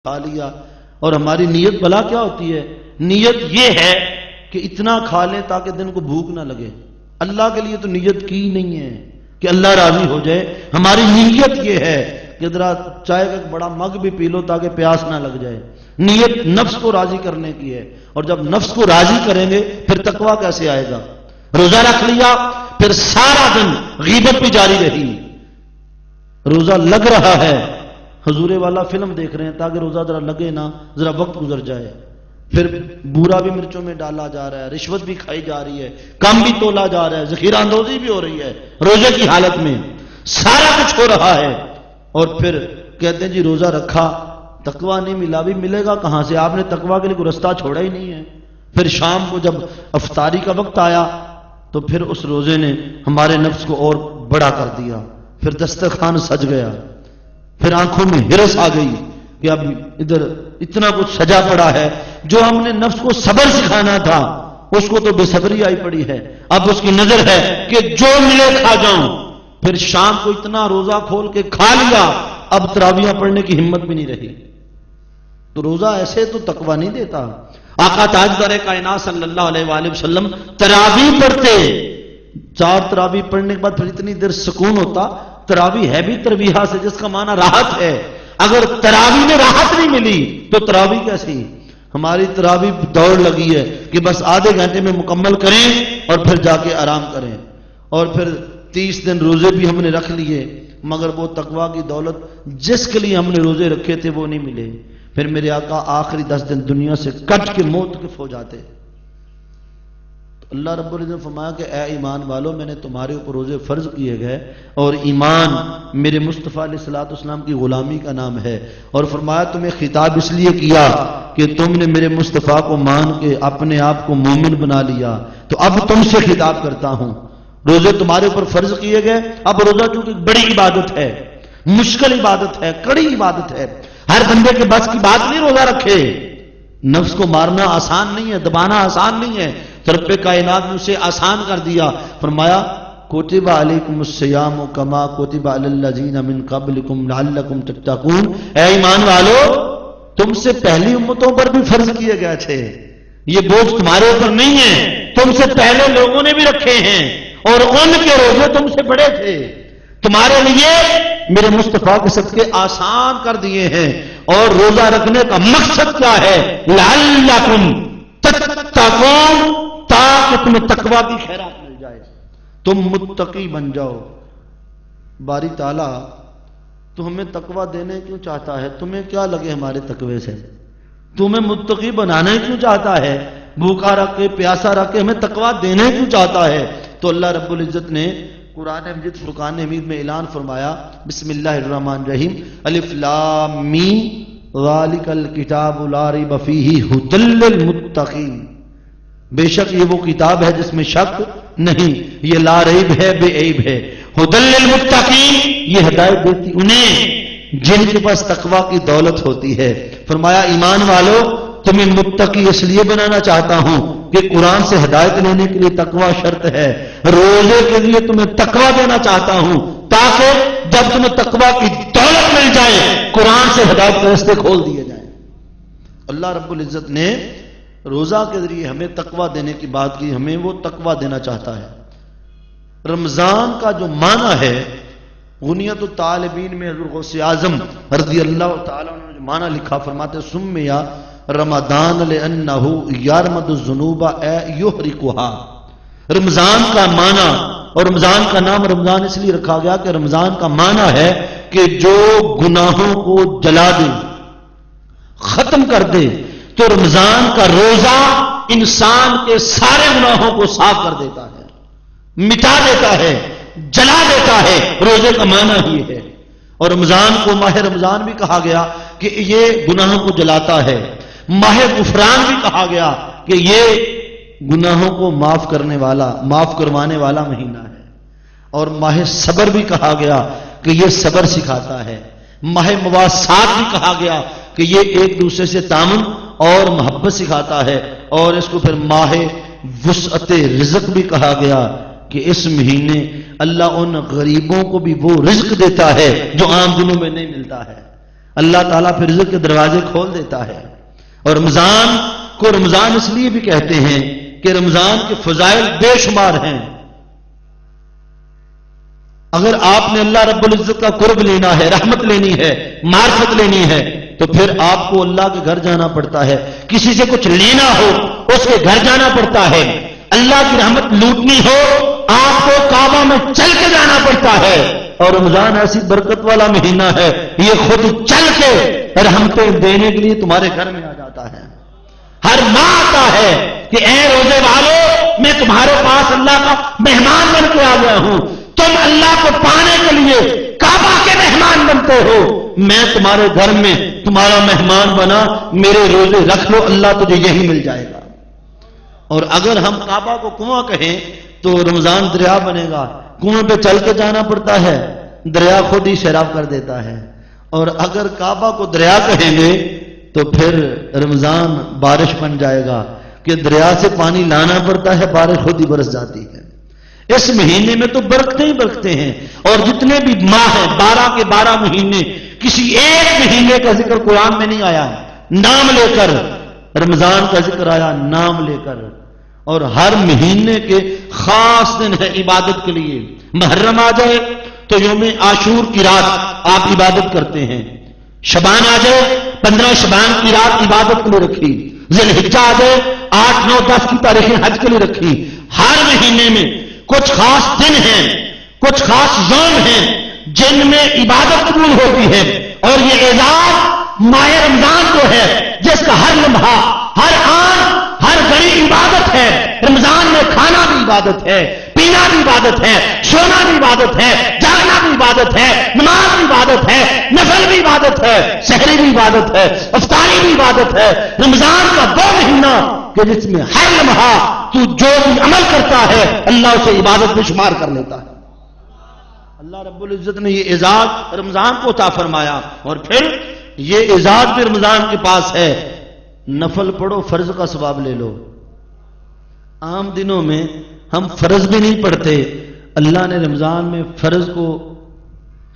کھا لیا. اور ہماری نیت بلا کیا ہوتی ہے؟ نیت یہ ہے کہ اتنا کھا لیں تاکہ دن کو بھوک نہ لگے. اللہ کے لیے تو نیت کی نہیں ہے کہ اللہ راضی ہو جائے. ہماری نیت یہ ہے کہ ذرا چائے کا ایک بڑا مگ بھی پی لو تاکہ پیاس نہ لگ جائے. نیت نفس کو راضی کرنے کی ہے، اور جب نفس کو راضی کریں گے پھر تقویٰ کیسے آئے گا؟ روزہ رکھ لیا پھر سارا دن غیبت بھی جاری رہی. روزہ لگ رہا ہے، حضور والا فلم دیکھ رہے ہیں تاکہ روزہ ذرا لگے نا، ذرا وقت گزر جائے. پھر بورا بھی مرچوں میں ڈالا جا رہا ہے، رشوت بھی کھائی جا رہی ہے، کم بھی تولا جا رہا ہے، ذخیرہ اندوزی بھی ہو رہی ہے روزے کی حالت میں. سارا کچھ ہو رہا ہے اور پھر کہتے ہیں جی روزہ رکھا، تقویٰ نہیں ملا. بھی ملے گا کہاں سے؟ آپ نے تقویٰ کے لیے کوئی رستہ چھوڑا ہی نہیں ہے. پھر شام کو جب افطاری کا وقت آیا تو پھر اس روزے نے ہمارے نفس کو اور بڑا کر دیا. پھر دسترخوان سج گیا، پھر آنکھوں میں ہرس آ گئی کہ اب ادھر اتنا کچھ سجا پڑا ہے. جو ہم نے نفس کو صبر سکھانا تھا اس کو تو بے صبری آئی پڑی ہے. اب اس کی نظر ہے کہ جو ملے کھا جاؤں. پھر شام کو اتنا روزہ کھول کے کھا لیا، اب تراویحاں پڑھنے کی ہمت بھی نہیں رہی. تو روزہ ایسے تو تقویٰ نہیں دیتا. آقا تاجدار کائنات صلی اللہ علیہ وآلہ وسلم تراویح پڑھتے، 4 تراویح پڑھنے کے بعد پھر اتنی دیر سکون ہوتا. تراویح ہے بھی تربیحہ سے جس کا معنی راحت ہے. اگر تراویح میں راحت نہیں ملی تو تراویح کیسی؟ ہماری تراویح دوڑ لگی ہے کہ بس آدھے گھنٹے میں مکمل کریں اور پھر جا کے آرام کریں. اور پھر 30 دن روزے بھی ہم نے رکھ لیے مگر وہ تقویٰ کی دولت جس کے لیے ہم نے روزے رکھے تھے وہ نہیں ملے. پھر میرے آقا آخری 10 دن دنیا سے کٹ کے موتقف ہو جاتے. اللہ رب العزت نے فرمایا کہ اے ایمان والو، میں نے تمہارے اوپر روزے فرض کیے گئے اور ایمان میرے مصطفیٰ علیہ الصلوۃ والسلام کی غلامی کا نام ہے. اور فرمایا تمہیں خطاب اس لیے کیا کہ تم نے میرے مصطفیٰ کو مان کے اپنے آپ کو مومن بنا لیا. تو اب تم سے خطاب کرتا ہوں. روزے تمہارے اوپر فرض کیے گئے. اب روزہ چونکہ بڑی عبادت ہے، مشکل عبادت ہے، کڑی عبادت ہے، ہر بندے کے بس کی بات نہیں روزہ رکھے. نفس کو مارنا آسان نہیں ہے، دبانا آسان نہیں ہے. رب کائنات نے اسے آسان کر دیا. فرمایا کتب علیکم الصیام کما کتب علی الذین من قبلکم لعلکم تتقون. اے ایمان والو، تم سے پہلی امتوں پر بھی فرض کیے گئے تھے. یہ بوجھ تمہارے اوپر نہیں ہے، تم سے پہلے لوگوں نے بھی رکھے ہیں اور ان کے روزے تم سے بڑے تھے. تمہارے لیے میرے مصطفیٰ کے صدقے آسان کر دیے ہیں. اور روزہ رکھنے کا مقصد کیا ہے؟ لعلکم تتقون، تاکہ تمہیں تقویٰ کی خیرات مل جائے، تم متقی بن جاؤ. باری تعالیٰ تو ہمیں تقویٰ دینے کیوں چاہتا ہے؟ تمہیں کیا لگے ہمارے تقوی سے؟ تمہیں متقی بنانے کیوں چاہتا ہے؟ بھوکا رکھ کے پیاسا رکھ کے ہمیں تقویٰ دینے کیوں چاہتا ہے؟ تو اللہ رب العزت نے قرآن مجید فرقان حمید میں اعلان فرمایا، بسم اللہ الرحمن الرحیم، الف لام میم ذالک الکتاب لا ریب فیہ ھدی للمتقین. بے شک یہ وہ کتاب ہے جس میں شک نہیں، یہ لا ریب ہے، بے عیب ہے. ھدی للمتقین، یہ ہدایت دیتی انہیں جن کے پاس تقویٰ کی دولت ہوتی ہے. فرمایا ایمان والو، تمہیں متقی اس لیے بنانا چاہتا ہوں کہ قرآن سے ہدایت لینے کے لیے تقویٰ شرط ہے. روزے کے لیے تمہیں تقویٰ دینا چاہتا ہوں تاکہ جب تمہیں تقویٰ کی دولت مل جائے قرآن سے ہدایت کے راستے کھول دیے جائیں. اللہ رب العزت نے روزہ کے ذریعے ہمیں تقویٰ دینے کی بات کی. ہمیں وہ تقویٰ دینا چاہتا ہے. رمضان کا جو معنی ہے، غنیت الطالبین میں حضرت غوث اعظم رضی اللہ تعالیٰ عنہ نے جو معنی لکھا، فرماتے سمیا رمضان لأنہ یارمد الذنوب یحرقھا. رمضان کا معنی اور رمضان کا نام رمضان اس لیے رکھا گیا کہ رمضان کا معنی ہے کہ جو گناہوں کو جلا دے، ختم کر دے. تو رمضان کا روزہ انسان کے سارے گناہوں کو صاف کر دیتا ہے، مٹا دیتا ہے، جلا دیتا ہے. روزے کا معنی ہی ہے. اور رمضان کو ماہ رمضان بھی کہا گیا کہ یہ گناہوں کو جلاتا ہے. ماہ غفران بھی کہا گیا کہ یہ گناہوں کو معاف کرنے والا، معاف کروانے والا مہینہ ہے. اور ماہ صبر بھی کہا گیا کہ یہ صبر سکھاتا ہے. ماہ مواسات بھی کہا گیا کہ یہ ایک دوسرے سے تعاون اور محبت سکھاتا ہے. اور اس کو پھر ماہ وسعت رزق بھی کہا گیا کہ اس مہینے اللہ ان غریبوں کو بھی وہ رزق دیتا ہے جو عام دنوں میں نہیں ملتا ہے. اللہ تعالیٰ پھر رزق کے دروازے کھول دیتا ہے. اور رمضان کو رمضان اس لیے بھی کہتے ہیں کہ رمضان کے فضائل بے شمار ہیں. اگر آپ نے اللہ رب العزت کا قرب لینا ہے، رحمت لینی ہے، معرفت لینی ہے، تو پھر آپ کو اللہ کے گھر جانا پڑتا ہے. کسی سے کچھ لینا ہو اس کے گھر جانا پڑتا ہے. اللہ کی رحمت لوٹنی ہو آپ کو کعبہ میں چل کے جانا پڑتا ہے. اور رمضان ایسی برکت والا مہینہ ہے، یہ خود چل کے رحمتیں دینے کے لیے تمہارے گھر میں آ جاتا ہے. ہر ماہ آتا ہے کہ اے روزے والو، میں تمہارے پاس اللہ کا مہمان بن کے آ گیا ہوں. تم اللہ کو پانے کے لیے کعبہ کے مہمان بنتے ہو، میں تمہارے گھر میں تمہارا مہمان بنا، میرے روزے رکھ لو، اللہ تجھے یہی مل جائے گا. اور اگر ہم کعبہ کو کنواں کہیں تو رمضان دریا بنے گا. کنویں پہ چل کے جانا پڑتا ہے، دریا خود ہی سیراب کر دیتا ہے. اور اگر کعبہ کو دریا کہیں گے تو پھر رمضان بارش بن جائے گا کہ دریا سے پانی لانا پڑتا ہے، بارش خود ہی برس جاتی ہے. اس مہینے میں تو برکتیں ہی برکتیں ہیں. اور جتنے بھی ماہ ہیں 12 کے 12 مہینے، کسی ایک مہینے کا ذکر قرآن میں نہیں آیا نام لے کر. رمضان کا ذکر آیا نام لے کر. اور ہر مہینے کے خاص دن ہے عبادت کے لیے. محرم آ جائے تو یوم عاشور کی رات آپ عبادت کرتے ہیں. شبان آ جائے 15 شبان کی رات عبادت کے لیے رکھی. ذی الحجہ آ جائے 8 9 10 کی تاریخیں حج کے لیے رکھی. ہر مہینے میں کچھ خاص دن ہیں، کچھ خاص یوم ہیں جن میں عبادت قبول ہوتی ہے. اور یہ اعزاز ماہ رمضان کو ہے جس کا ہر لمحہ، ہر آن، ہر گھڑی عبادت ہے. رمضان میں کھانا بھی عبادت ہے، پینا بھی عبادت ہے، سونا بھی عبادت ہے، جاگنا بھی عبادت ہے، نماز بھی عبادت ہے، نفل بھی عبادت ہے، سحری بھی عبادت ہے، افطاری بھی عبادت ہے. رمضان کا وہ مہینہ کہ جس میں ہر لمحہ تو جو بھی عمل کرتا ہے اللہ اسے عبادت میں شمار کر لیتا ہے. اللہ رب العزت نے یہ اعزاز رمضان کو عطا فرمایا. اور پھر یہ اعزاز بھی رمضان کے پاس ہے، نفل پڑھو فرض کا ثواب لے لو. عام دنوں میں ہم فرض بھی نہیں پڑھتے، اللہ نے رمضان میں فرض کو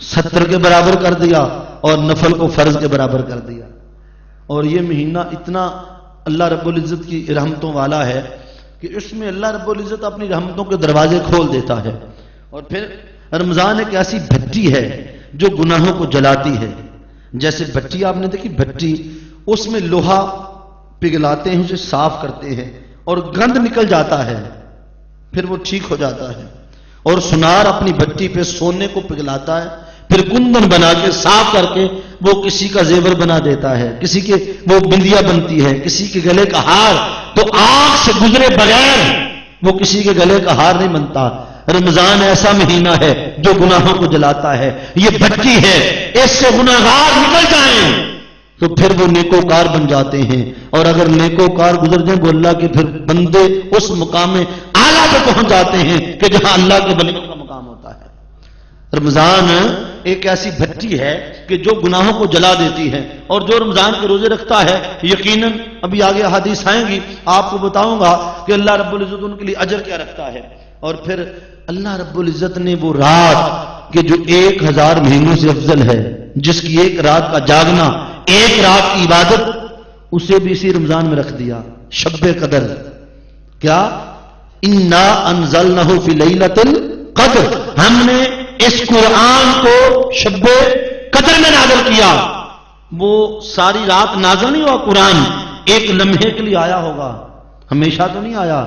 70 کے برابر کر دیا اور نفل کو فرض کے برابر کر دیا. اور یہ مہینہ اتنا اللہ رب العزت کی رحمتوں والا ہے کہ اس میں اللہ رب العزت اپنی رحمتوں کے دروازے کھول دیتا ہے. اور پھر رمضان ایک ایسی بھٹی ہے جو گناہوں کو جلاتی ہے. جیسے بھٹی آپ نے دیکھی، بھٹی اس میں لوہا پگھلاتے ہیں، اسے صاف کرتے ہیں اور گند نکل جاتا ہے، پھر وہ ٹھیک ہو جاتا ہے. اور سنار اپنی بھٹی پہ سونے کو پگھلاتا ہے، پھر کندن بنا کے صاف کر کے وہ کسی کا زیور بنا دیتا ہے، کسی کے وہ بندیا بنتی ہے، کسی کے گلے کا ہار. تو آنکھ سے گزرے بغیر وہ کسی کے گلے کا ہار نہیں بنتا. رمضان ایسا مہینہ ہے جو گناہوں کو جلاتا ہے. یہ بھٹی ہے، اس سے گناہگار نکل جائیں تو پھر وہ نیکوکار بن جاتے ہیں. اور اگر نیکوکار گزر جائیں وہ اللہ کے پھر بندے اس مقام میں اعلیٰ پہ پہنچ جاتے ہیں کہ جہاں اللہ کے بندوں کا مقام ہوتا ہے. رمضان ایک ایسی بھٹی ہے کہ جو گناہوں کو جلا دیتی ہے. اور جو رمضان کے روزے رکھتا ہے یقیناً ابھی آگے حدیث آئیں گی آپ کو بتاؤں گا کہ اللہ رب العزت ان کے لیے اجر کیا رکھتا ہے. اور پھر اللہ رب العزت نے وہ رات کہ جو 1000 مہینوں سے افضل ہے، جس کی ایک رات کا جاگنا، ایک رات کی عبادت، اسے بھی اسی رمضان میں رکھ دیا. شب قدر کیا انا انزلنہ فی لیلۃ القدر، ہم نے اس قرآن کو شب قدر میں نازل کیا. وہ ساری رات نازل نہیں ہوا قرآن، ایک لمحے کے لیے آیا ہوگا، ہمیشہ تو نہیں آیا.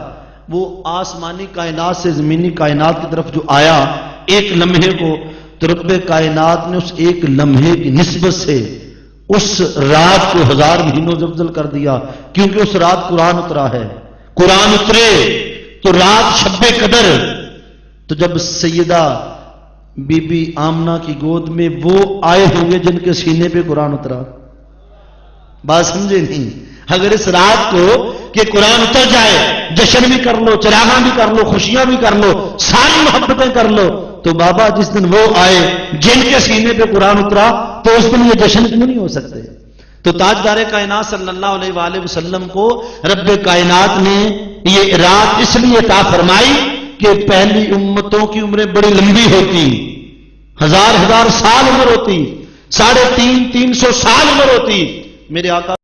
وہ آسمانی کائنات سے زمینی کائنات کی طرف جو آیا ایک لمحے کو، تو رب کائنات نے اس ایک لمحے کی نسبت سے اس رات کو 1000 مہینوں سے افضل کر دیا، کیونکہ اس رات قرآن اترا ہے. قرآن اترے تو رات شب قدر. تو جب سیدہ بی بی آمنہ کی گود میں وہ آئے ہوں گے جن کے سینے پہ قرآن اترا. بات سمجھے نہیں؟ اگر اس رات کو کہ قرآن اتر جائے، جشن بھی کر لو، چراغاں بھی کر لو، خوشیاں بھی کر لو، ساری محبتیں کر لو، تو بابا جس دن وہ آئے جن کے سینے پہ قرآن اترا تو اس دن یہ جشن کیوں نہیں ہو سکتے؟ تو تاجدار کائنات صلی اللہ علیہ وآلہ وسلم کو رب کائنات نے یہ رات اس لیے عطا فرمائی کہ پہلی امتوں کی عمریں بڑی لمبی ہوتی، 1000 سال عمر ہوتی، 350 300 سال عمر ہوتی، میرے آقا